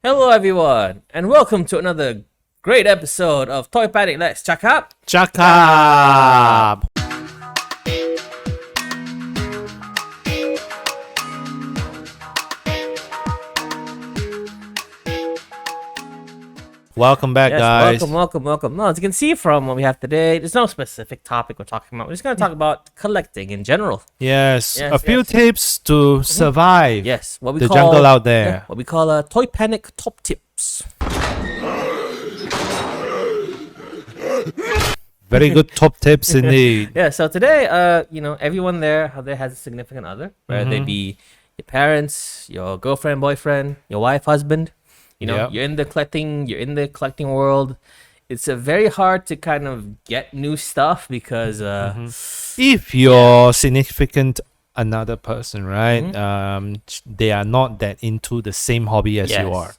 Hello everyone, and welcome to another great episode of ToyPanic. Let's Cakap-Cakap. Welcome back, Yes, guys. welcome. No, as you can see from what we have today, there's no specific topic we're talking about. We're just going to talk about collecting in general. Yes, Yes, a few yes. tips to survive Yes, what we the call jungle out there. what we call ToyPanic top tips. Very good top tips indeed. Yeah, so today, everyone there has a significant other, whether they be your parents, your girlfriend, boyfriend, your wife, husband. Yep. You're in the collecting world. It's very hard to kind of get new stuff because If your significant another person, right, they are not that into the same hobby as Yes. you are.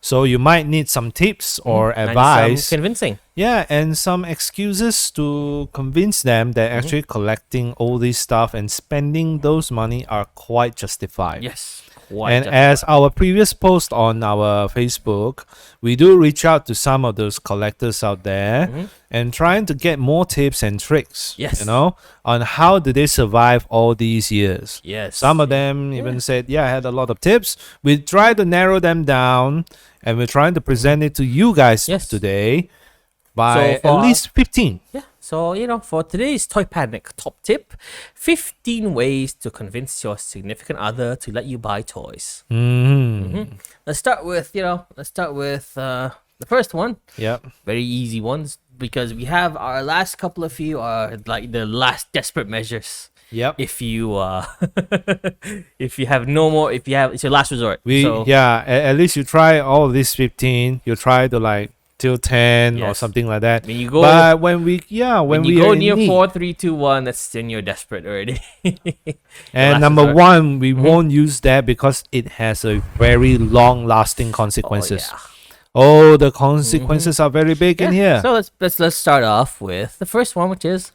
So you might need some tips or and advice. some convincing. Yeah, and some excuses to convince them that actually collecting all this stuff and spending those money are quite justified. Yes. And as our previous post on our Facebook, we do reach out to some of those collectors out there and trying to get more tips and tricks, Yes. on how do they survive all these years. Yes. Some of them even said, I had a lot of tips. We try to narrow them down and we're trying to present it to you guys Yes. today by So at for- least 15. Yeah. So, for today's ToyPanic top tip, 15 ways to convince your significant other to let you buy toys. Let's start with the first one. Yep. Very easy ones because we have our last couple of few are like the last desperate measures. Yep. If you if you have no more, it's your last resort. At least you try all of these 15. You try to till 10 or Yes. something like that. When you go, But when we when we you go are in near need, 4, 3, 2, 1, that's then you're desperate already. and last number resort. one, we won't use that because it has a very long lasting consequences. Oh, the consequences are very big in here. So let's start off with the first one, which is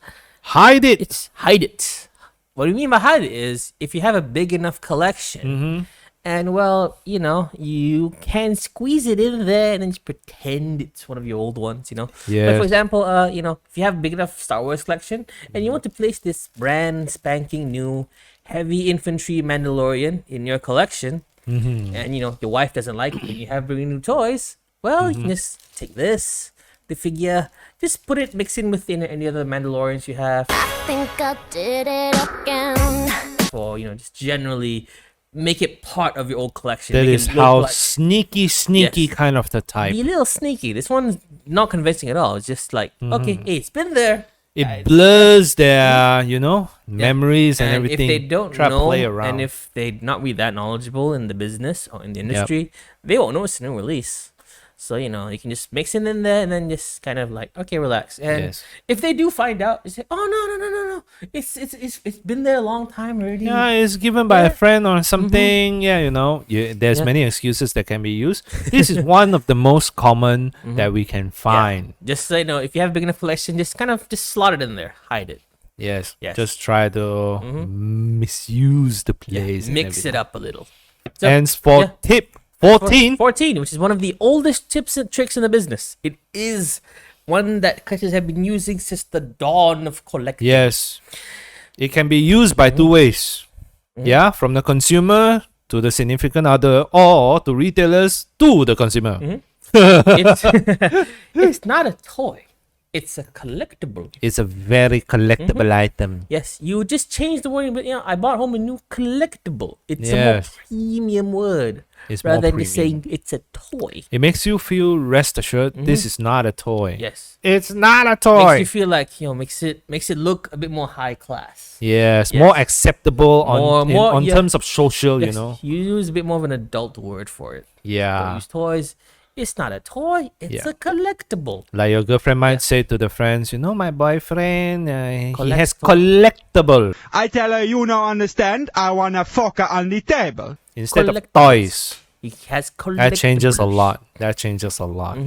Hide it. it's hide it. What we mean by hide it is if you have a big enough collection, and you can squeeze it in there and then just pretend it's one of your old ones, Like Yes. for example, if you have a big enough Star Wars collection and you want to place this brand spanking new heavy infantry Mandalorian in your collection, and your wife doesn't like it when you have bringing new toys, well, you can just take the figure, just mix in with any other Mandalorians you have, Think I did it again. or just generally make it part of your old collection. That Make is it look how like- sneaky Yes. kind of the type. be a little sneaky. This one's not convincing at all. It's just like, okay, hey, it's been there. It blurs their, memories and everything. If they don't Try to know, play around. and if they're not really that knowledgeable in the business or in the industry, they won't notice the new release. So, you can just mix it in there and then just kind of okay, relax. And Yes. if they do find out, you say, oh, no. It's been there a long time already. Yeah, it's given by a friend or something. There's Yeah. many excuses that can be used. This is one of the most common that we can find. Just so you know, if you have a big enough collection, just slot it in there. Hide it. Yes. Yes. Just try to misuse the place. and Mix it everything. up a little. So, And for yeah. tip 14, 14, which is one of the oldest tips and tricks in the business. It is one that collectors have been using since the dawn of collecting. yes, it can be used by two ways. Yeah, from the consumer to the significant other, or to retailers to the consumer. It's, it's not a toy. It's a collectible. It's a very collectible item. Yes, you just change the wording, but I bought home a new collectible. It's a more Yes. premium word It's more rather than just premium. saying it's a toy. It makes you feel rest assured this is not a toy. Yes. It's not a Makes toy. you feel like, makes it look a bit more high class. Yes, Yes. more acceptable on yeah. terms of social, Yes, you use a bit more of an adult word for it. Don't Yeah. use toys. It's not a toy. It's Yeah. a collectible. Like your girlfriend might say to the friends, my boyfriend, he has Collectible. collectible I tell her, you don't understand. I want to fuck her on the table. instead of Collectibles. toys. It has collectibles. That changes a lot. That changes a lot.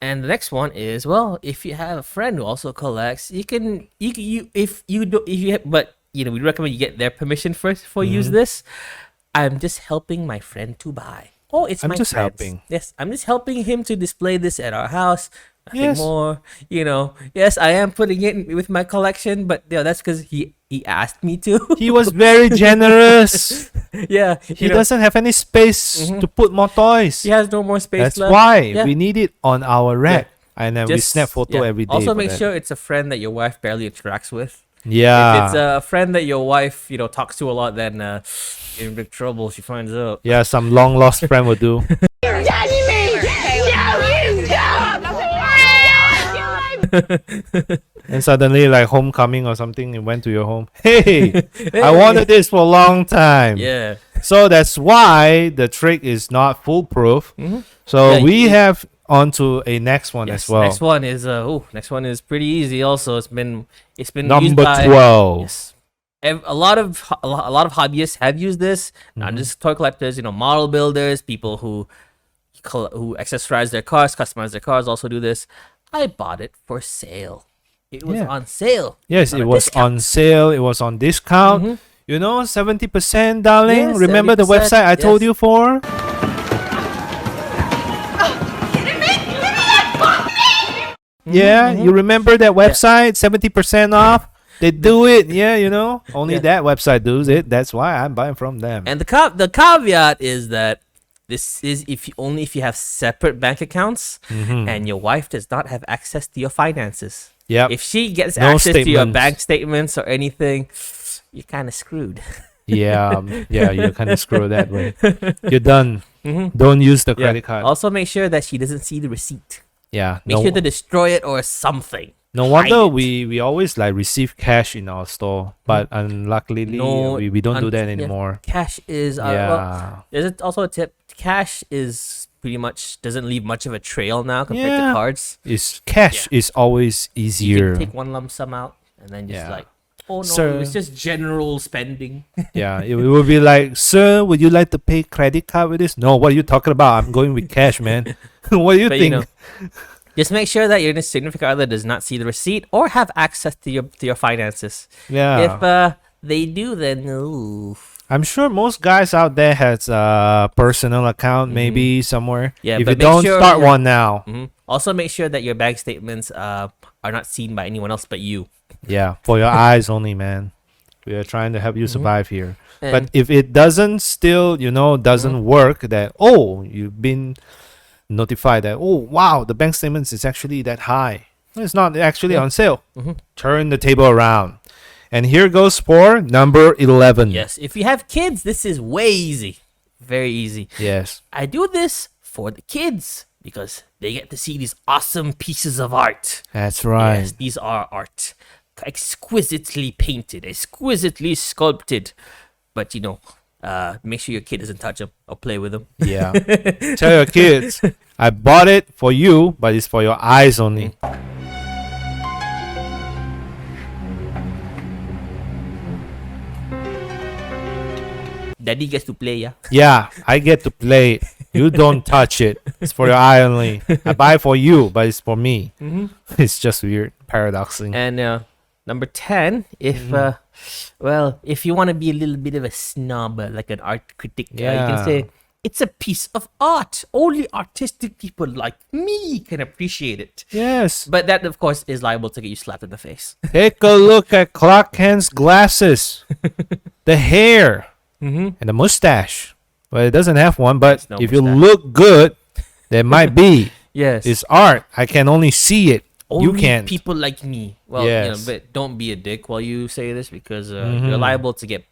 And the next one is, if you have a friend who also collects, we recommend you get their permission first before you use this. I'm just helping my friend to buy. Oh, it's I'm my just friends. helping. Yes, I'm just helping him to display this at our house. Nothing Yes. more. Yes, I am putting it with my collection, but that's because he asked me to. He was very generous. Yeah, He doesn't have any space to put more toys. He has no more space That's left. why Yeah. we need it on our rack. And then we Just- snap photo yeah. every day. Also, for make that. sure it's a friend that your wife barely interacts with. Yeah. If it's a friend that your wife, talks to a lot, then you're in big trouble. She finds out. Yeah, some long lost friend will do. And suddenly, like homecoming or something, you went to your home. Hey, I wanted this for a long time. Yeah. So that's why the trick is not foolproof. Mhm. So Yeah, we have on to a next one Yes, as well. next one is pretty easy. Also, it's been used Number by 12. yes, a lot of hobbyists have used this. Mm-hmm. Not just toy collectors, model builders, people who accessorize their cars, customize their cars, also do this. I bought it for sale. It was Yeah. on sale. Yes, Not it a was discount. on sale. It was on discount. Mhm. 70%, darling. Yes, Remember the 70%, website I told yes. you for? Yeah, you remember that website? 70% off. They do it. Yeah, only Yeah. that website does it. That's why I'm buying from them. And the caveat is that this is if you have separate bank accounts and your wife does not have access to your finances. Yep. If she gets No access to your statements. bank statements or anything, you're kind of screwed. Yeah, you kind of screw that way. You're done. Don't use the credit card. Also, make sure that she doesn't see the receipt. Yeah. Make sure to destroy it or something. No wonder hide it. we always like receive cash in our store, but unluckily No, we don't do that yeah. anymore. Cash is Yeah. there's also a tip. Cash is pretty much doesn't leave much of a trail now compared Yeah. to cards. It's cash is always You easier. can take one lump sum out and then just Yeah. like, oh no, Sir. it's just general spending. Yeah, it will be like, sir, would you like to pay credit card with this? No, what are you talking about? I'm going with cash, man. What do you But, think? Just make sure that your significant other does not see the receipt or have access to your finances. Yeah. If they do, then ooh. I'm sure most guys out there has a personal account maybe somewhere. Yeah, if but you make don't, sure start your- one now. Also, make sure that your bank statements are not seen by anyone else but you. Yeah, for your eyes only, man. We are trying to help you survive here. And- But if it doesn't still, doesn't work, that you've been notified that wow, the bank statements is actually that high. It's not actually on sale. Turn the table around. And here goes for number 11. Yes, if you have kids, this is way easy. Very easy. Yes. I do this for the kids because they get to see these awesome pieces of art. That's right. Yes, these are art. Exquisitely painted, exquisitely sculpted. But make sure your kid doesn't touch them or play with them. Yeah. Tell your kids, I bought it for you, but it's for your eyes only. Daddy gets to play, yeah. Yeah, I get to play it. You don't touch it. It's for your eye only. I buy it for you, but it's for me. It's just weird, paradoxing. And number 10, if if you want to be a little bit of a snob, like an art critic, you Yeah. can say it's a piece of art. Only artistic people like me can appreciate it. Yes. But that, of course, is liable to get you slapped in the face. Take a look at Clark Kent's glasses, the hair, and the mustache. Well, it doesn't have one, but no if you mustache. look good, there might be. Yes. It's art. I can only see it. Only You can't. people like me. Well, Yes. but don't be a dick while you say this because you're liable to get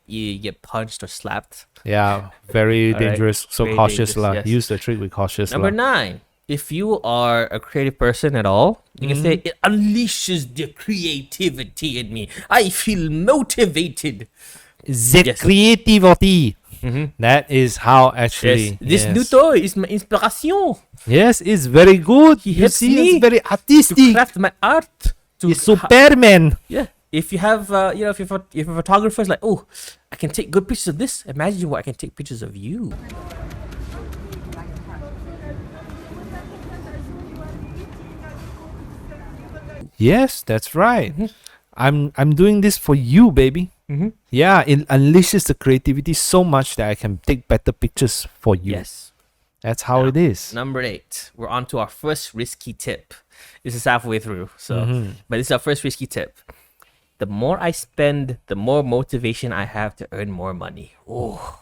punched or slapped. Yeah, very All right. dangerous. So Very cautious dangerous, lah. yes. Use the trick with cautious Number lah. 9, if you are a creative person at all, you can say it unleashes the creativity in me. I feel motivated. The Yes. creativity. That is how actually. This yes. new toy is my inspiration Yes, it's very good. He You helps see, me it's very to artistic. craft my art. It's Superman. Yeah. If you have, if a photographer is like, oh, I can take good pictures of this. Imagine what I can take pictures of you. Yes, that's right. I'm doing this for you, baby. Yeah, it unleashes the creativity so much that I can take better pictures for you. Yes. That's how it is. Number 8. We're on to our first risky tip. This is halfway through, but this is our first risky tip. The more I spend, the more motivation I have to earn more money. Oh.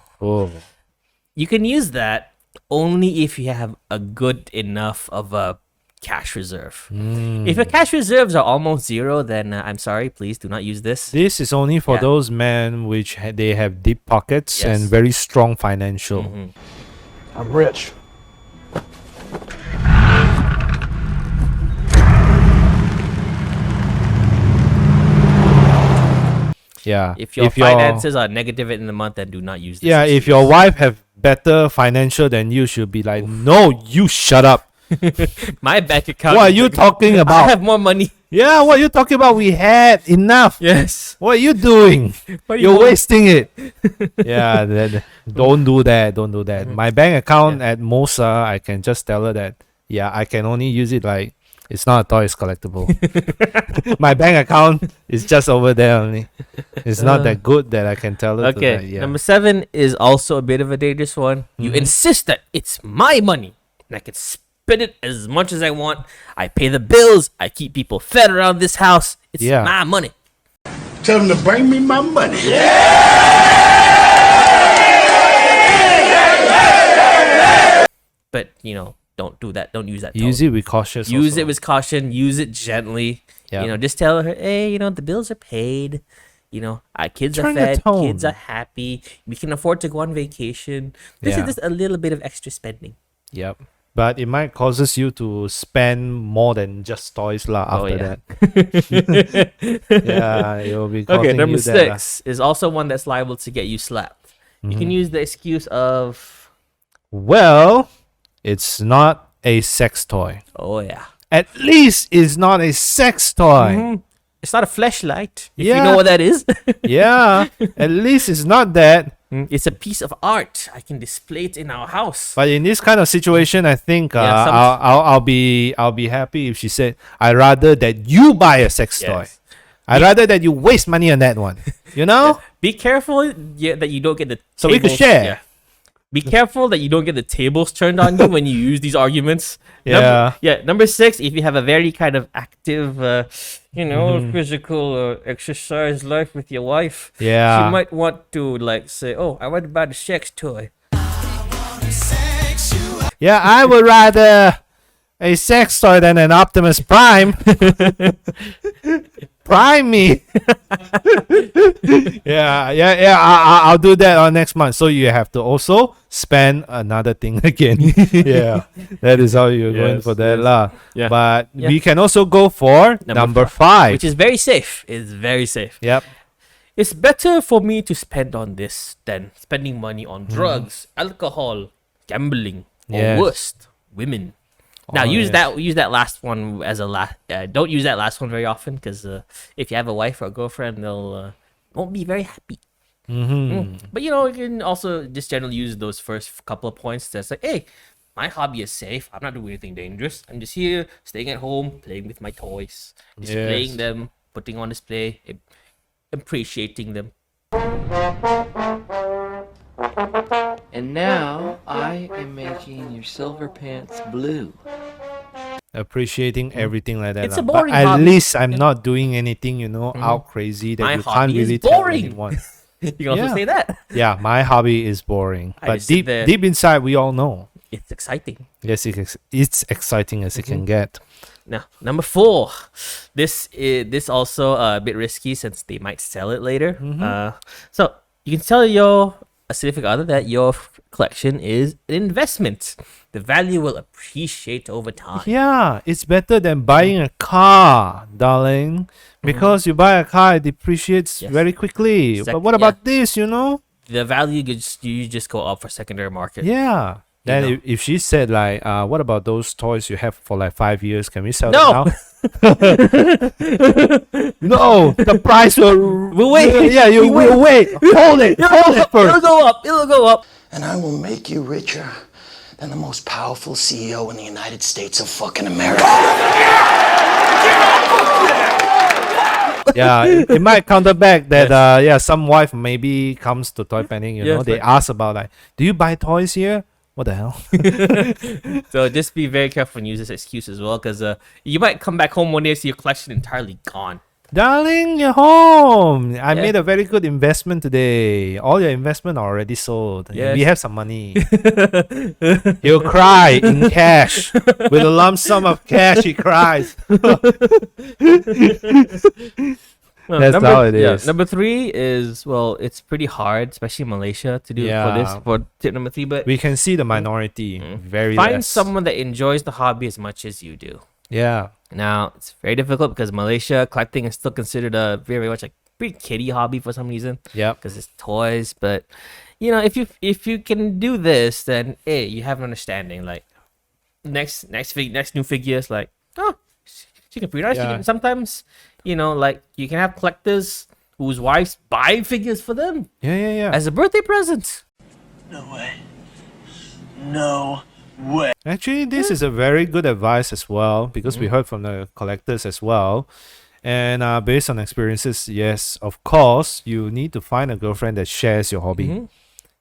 You can use that only if you have a good enough of a cash reserve. If your cash reserves are almost zero, then I'm sorry, please do not use this. This is only for Yeah. those men which they have deep pockets Yes. and very strong financial. I'm rich. Yeah. If your finances are negative in the month, then do not use this. Yeah, if your wife have better financial than you, should be like, no, you shut up. My bank account. What are you talking I about? have more money. Yeah, what are you talking about? We had enough. Yes. What are you doing? What are you You're doing? wasting it. Yeah, don't do that. Don't do that. My bank account at Mosa, I can just tell her that, yeah, I can only use it like it's not a toy, it's collectible. My bank account is just over there only. It's not that good that I can tell her. Okay. To that, yeah. Number 7 is also a bit of a dangerous one. You insist that it's my money and I can spend it as much as I want. I pay the bills. I keep people fed around this house. It's Yeah. my money. Tell them to bring me my money. But, don't do that. Don't use that. Use tone. it with caution. Use it with caution. Use it gently. Yeah. Just tell her, hey, the bills are paid. Our kids Turn are the fed. Kids tone. are happy. We can afford to go on vacation. This Yeah. is just a little bit of extra spending. Yep. But it might causes you to spend more than just toys lah after yeah. that. Yeah, it will be Okay, costing number you that lah. 6 is also one that's liable to get you slapped. You can use the excuse of, Well, it's not a sex toy. oh yeah, At least it's not a sex toy. it's not a flashlight. If you Yeah. know what that is, Yeah, at least it's not that. it's a piece of art. I can display it in our house. But in this kind of situation, I think Yeah, some- I'll be happy if she said, "I'd rather that you buy a sex toy. Yes. I'd rather that you waste money on that one." You know? Be careful that you don't get the So we could tables- share. Yeah. Be careful that you don't get the tables turned on you when you use these arguments. Yeah. Number 6, if you have a very kind of active, Mm-hmm. physical exercise life with your wife, Yeah. she might want to say, "Oh, I want to buy the sex toy." Yeah, I would rather a sex toy than an Optimus Prime. Prime me. Yeah. I'll do that on next month. So you have to also spend another thing again. Yeah, that is how you're going Yes, for that yes. lah. Yeah. But Yeah. we can also go for number five. Which is very safe. It's very safe. Yep. It's better for me to spend on this than spending money on Mm-hmm. drugs, alcohol, gambling, or Yes. worst, women. Now Oh, use yes. that last one as a last. Don't use that last one very often because if you have a wife or a girlfriend, they'll won't be very happy. But you can also just generally use those first couple of points that's like, hey, my hobby is safe. I'm not doing anything dangerous. I'm just here, staying at home, playing with my toys, displaying Yes. them, putting on display, appreciating them. And now I am making your silver pants blue. Appreciating everything like that. It's a lah. boring but at hobby. least I'm not doing anything, out crazy that My you can't hobby is really tell boring. anyone. You can also Yeah. say that. Yeah, my hobby is boring. I But just sit deep there. deep inside, we all know. It's exciting. Yes, it's exciting as it can get. Now, number 4. This also a bit risky since they might sell it later. So you can tell your significant other that your collection is an investment. The value will appreciate over time. Yeah, it's better than buying a car, darling. Because you buy a car, it depreciates Yes. very quickly. But what about this, The value you just go up for secondary market. Yeah. Then know. if she said like, what about those toys you have for like 5 years? Can we sell No! them now? No, the price will wait. Yeah, you will wait. Hold it It'll first. go up. It'll go up. And I will make you richer than the most powerful CEO in the United States of fucking America. Yeah, it might counter back that some wife maybe comes to ToyPanic, Yes, they like- ask about like, do you buy toys here? What the hell? So just be very careful and use this excuse as well, because you might come back home one day and see your collection entirely gone. Darling, you're home. I Yeah. made a very good investment today. All your investment are already sold. Yes. We have some money. He'll cry in cash. With a lump sum of cash, he cries. Well, That's how it is. Number 3 is, well, it's pretty hard, especially in Malaysia, to do for tip number 3. But We can see the minority. Very find less. someone that enjoys the hobby as much as you do. Yeah. Now, it's very difficult because Malaysia collecting is still considered a very much like pretty kiddie hobby for some reason, Yep. because it's toys. But if you can do this, then you have an understanding. Like next new figures, like she can pretty nice. Yeah. Sometimes like you can have collectors whose wives buy figures for them Yeah. as a birthday present. Actually, this is a very good advice as well, because we heard from the collectors as well. And based on experiences, yes, of course, you need to find a girlfriend that shares your hobby,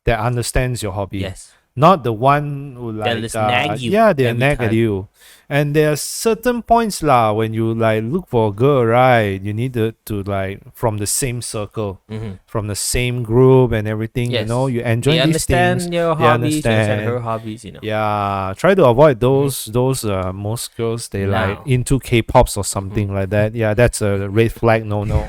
that understands your hobby. Yes. Not the one who They'll like just nag you they'll every nag at time. you. And there are certain points lah when you like look for a girl, right? You need to like from the same circle, from the same group and everything. Yes. You enjoy They these understand things. your They hobbies, they understand understand. her hobbies. Yeah, try to avoid those most girls they like No. into K-pops or something like that. Yeah, that's a red flag. No. Now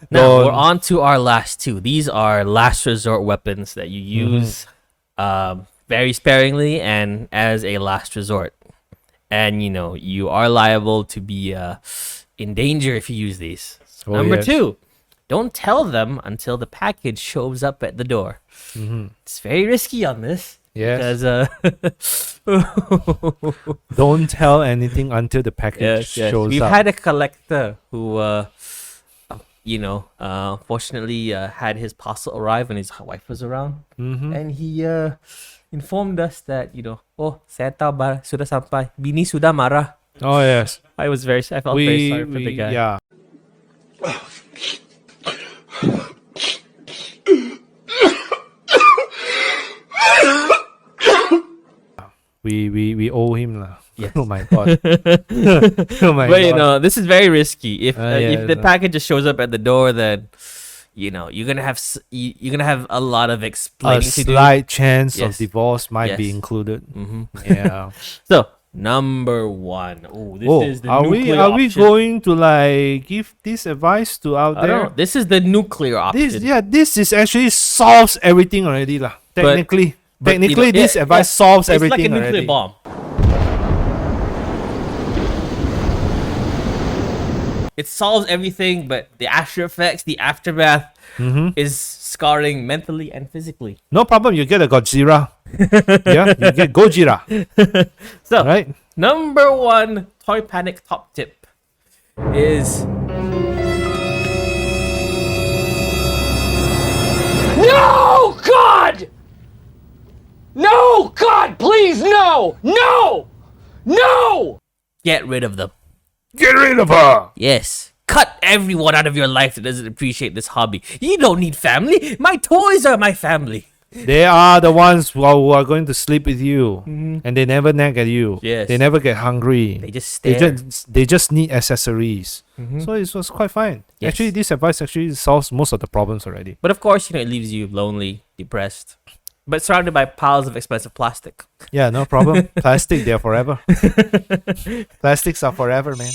Don't- we're on to our last 2. These are last resort weapons that you use very sparingly and as a last resort. And you are liable to be in danger if you use these. Oh, Number yes. 2, don't tell them until the package shows up at the door. It's very risky on this. Yes. Because Don't tell anything until the package yes. shows We've up. had a collector who fortunately had his parcel arrive when his wife was around, and he informed us that saya tahu sudah sampai, bini sudah marah. Oh yes. I felt very sorry for the guy. Yeah. We owe him lah. Yes. Oh my god. Oh my But god. this is very risky. If Yeah, the package just shows up at the door, then you're gonna have you're gonna have a lot of A explaining to do. slight chance of Yes. divorce might be Yes. included. Mhm. Yeah. So number 1. Oh, this is the are we nuclear option. going to like give this advice to out I don't know. there? This is the nuclear option. This is actually solves everything already lah. Technically, but, this advice solves it's everything like a nuclear already. bomb. It solves everything, but the after effects, the aftermath, is scarring mentally and physically. No problem. You get a Godzilla. Yeah, you get Gojira. So, Right? number 1 ToyPanic top tip is No, God! No, God, please, no! No! No! get rid of them. Get rid of her. Yes. Cut everyone out of your life that doesn't appreciate this hobby. You don't need family. My toys are my family. They are the ones who are going to sleep with you, and they never nag at you. Yes. They never get hungry. They just They stare. they just need accessories. So it was quite fine. Yes. Actually, this advice actually solves most of the problems already. But of course, it leaves you lonely, depressed, but surrounded by piles of expensive plastic. Yeah, no problem. Plastic, they're forever. Plastics are forever, man.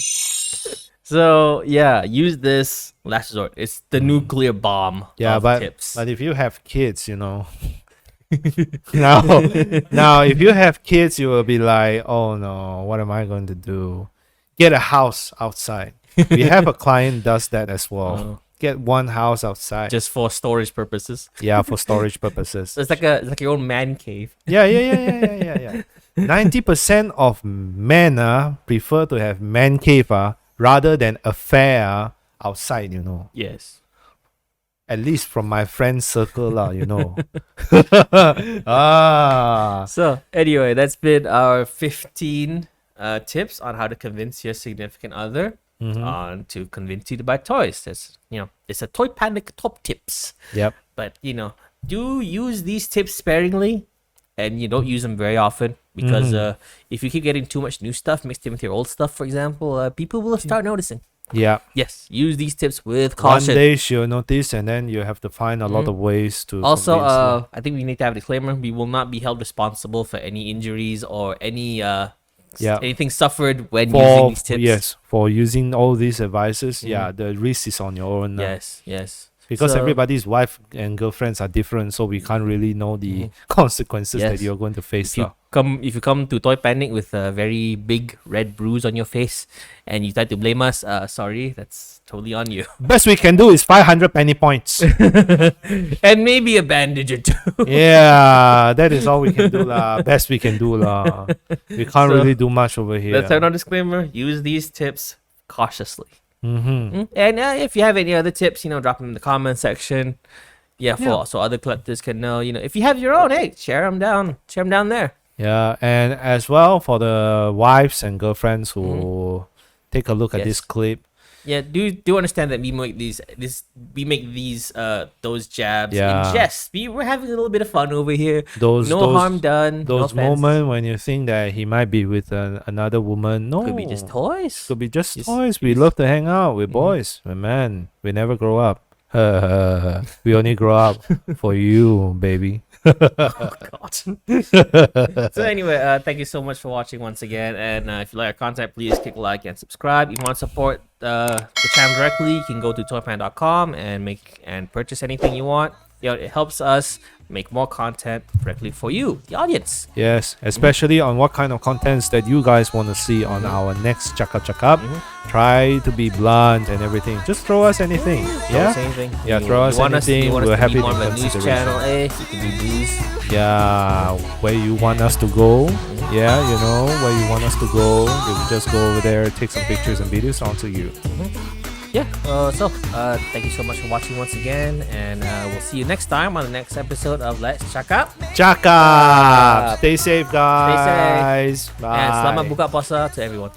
So yeah, use this last resort. It's the nuclear bomb. Yeah, of but tips. if you have kids, now if you have kids, you will be like, oh no, what am I going to do? Get a house outside. We have a client does that as well. Oh. Get one house outside. Just for storage purposes. Yeah, for storage purposes. So it's like your own man cave. Yeah. 90% of men prefer to have man cave rather than affair outside, Yes. At least from my friend circle, Ah. So anyway, that's been our 15 tips on how to convince your significant other on to convince you to buy toys. That's it's a ToyPanic top tips. Yep. But do use these tips sparingly. and you don't use them very often because if you keep getting too much new stuff mixed in with your old stuff, for example, people will start noticing. Yeah. Yes, use these tips with One caution. day she'll notice, and then you have to find a lot of ways to. Also, convince her. I think we need to have a disclaimer. We will not be held responsible for any injuries or any anything suffered when using these tips. Yes, for using all these advices, the risk is on your own. Yes. Because So- everybody's wife and girlfriends are different, so we can't really know the consequences that Yes. you're going to face. If you come to ToyPanic with a very big red bruise on your face and you try to blame us, sorry, that's totally on you. Best we can do is 500 penny points. And maybe a bandage or two. Yeah, that is all we can do lah. Best we can do lah. We can't So, really do much over here. Let's have our disclaimer. Use these tips cautiously. Mm-hmm. And if you have any other tips, drop them in the comment section. So other collectors can know. If you have your own, hey, share them down there. Yeah, and as well for the wives and girlfriends who take a look at this Yes. clip. Yeah, do understand that we make these those jabs Yeah. in jest. We're having a little bit of fun over here. Those No harm done. No Those offense. moments when you think that he might be with another woman. No, Could be just toys. Could be just Yes, toys. We love to hang out with boys. But man, we never grow up. We only grow up for you, baby. God. So anyway, thank you so much for watching once again. And if you like our content, please click like and subscribe. If you want to support the channel directly, you can go to toypan.com and purchase anything you want. It helps us make more content directly for you, the audience. Yes, especially on what kind of contents that you guys want to see on our next Cakap-Cakap. Try to be blunt and everything. Just throw us anything. Don't say anything. Yeah, throw us anything. You want We're us to happy be to more of a news consider channel. You can do news. Yeah, where you want us to go. Yeah, where you want us to go. You just go over there, take some pictures and videos onto you. Thank you so much for watching once again, and we'll see you next time on the next episode of Let's Cakap. Cakap! Stay safe, guys. Stay safe. Bye. And selamat buka puasa to everyone.